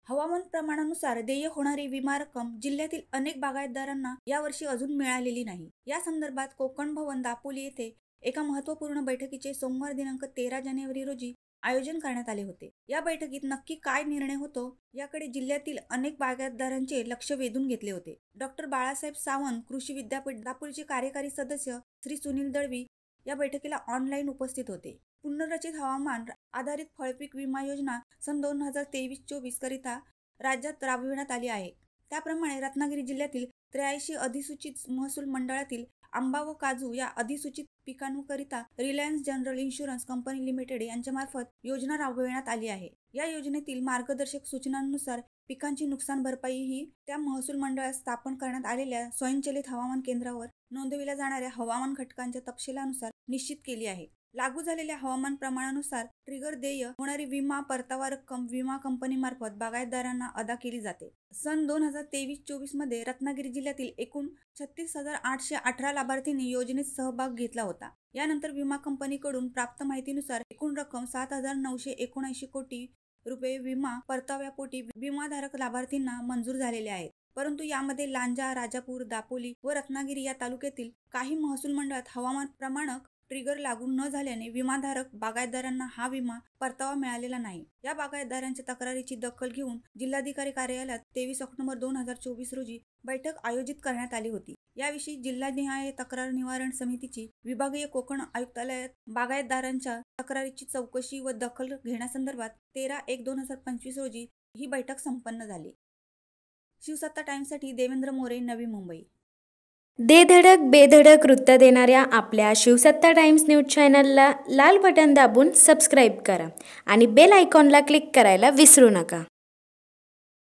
हवामान प्रमाणानुसार देय होणारी विमा रक्कम जिल्ह्यातील अनेक बागायतदारांना यावर्षी अजून मिळालेली नाही। या संदर्भात कोकण भवन दापोली येथे एका महत्त्वपूर्ण बैठकीचे सोमवार दिनांक 13 जानेवारी रोजी आयोजन करण्यात आले होते। या बैठकीत नक्की काय निर्णय होतो याकडे जिल्ह्यातील अनेक बागायतदारांचे लक्ष वेधून घेतले होते। डॉक्टर बाळासाहेब सावंत कृषी विद्यापीठ दापोलीचे कार्यकारी सदस्य श्री सुनील दळवी या बैठकीला ऑनलाईन उपस्थित होते। पुनर्रचित हवामान आधारित फळपीक विमा योजना सन 2023-24 करिता राज्यात राबविण्यात आली आहे। त्याप्रमाणे रत्नागिरी जिल्ह्यातील 83 अधिसूचित महसूल मंडळातील आंबा व काजू या अधिसूचित पिकांकरिता Reliance general insurance company limited यांच्यामार्फत योजना राबविण्यात आली आहे। या योजनेतील मार्गदर्शक सूचनांनुसार पिकांची नुकसान भरपाई ही त्या महसूल मंडळात स्थापन करण्यात आलेल्या स्वयंचलित हवामान केंद्रावर नोंदविल्या जाणाऱ्या हवामान घटकांच्या तपशिलानुसार निश्चित केली आहे। लागू झालेल्या हवामान प्रमाणानुसार ट्रिगर देय होणारी विमा परतावा रक्कम विमा कंपनीमार्फत बागायतदारांना अदा केली जाते। सन 2023-24 मध्ये रत्नागिरी जिल्ह्यातील एकूण 36,818 लाभार्थींनी योजनेत सहभाग घेतला होता। यानंतर विमा कंपनीकडून प्राप्त माहितीनुसार एकूण रक्कम 7,979 कोटी रुपये विमा परताव्यापोटी विमाधारक लाभार्थींना मंजूर झालेले आहेत। परंतु यामध्ये लांजा, राजापूर, दापोली व रत्नागिरी या तालुक्यातील काही महसूल मंडळात हवामान प्रमाणक ट्रिगर लागू न झाल्याने विमाधारक बागायतदारांना हा विमा परतावा मिळालेला नाही। या बागायतदारांच्या तक्रारीची दखल घेऊन जिल्हाधिकारी कार्यालयात 23 ऑक्टोबर 2024 रोजी बैठक आयोजित करण्यात आली होती। याविषयी जिल्हानिहाय तक्रार निवारण समितीची विभागीय कोकण आयुक्तालयात बागायतदारांच्या तक्रारीची चौकशी व दखल घेण्यासंदर्भात 13/1/2025 रोजी ही बैठक संपन्न झाली। शिवसत्ता टाइम्ससाठी देवेंद्र मोरे, नवी मुंबई। दे धडक बेधडक वृत्त देणाऱ्या आपल्या शिवसत्ता टाइम्स न्यूज चॅनलला लाल बटन दाबून सबस्क्राईब करा आणि बेल आयकॉनला क्लिक करायला विसरू नका।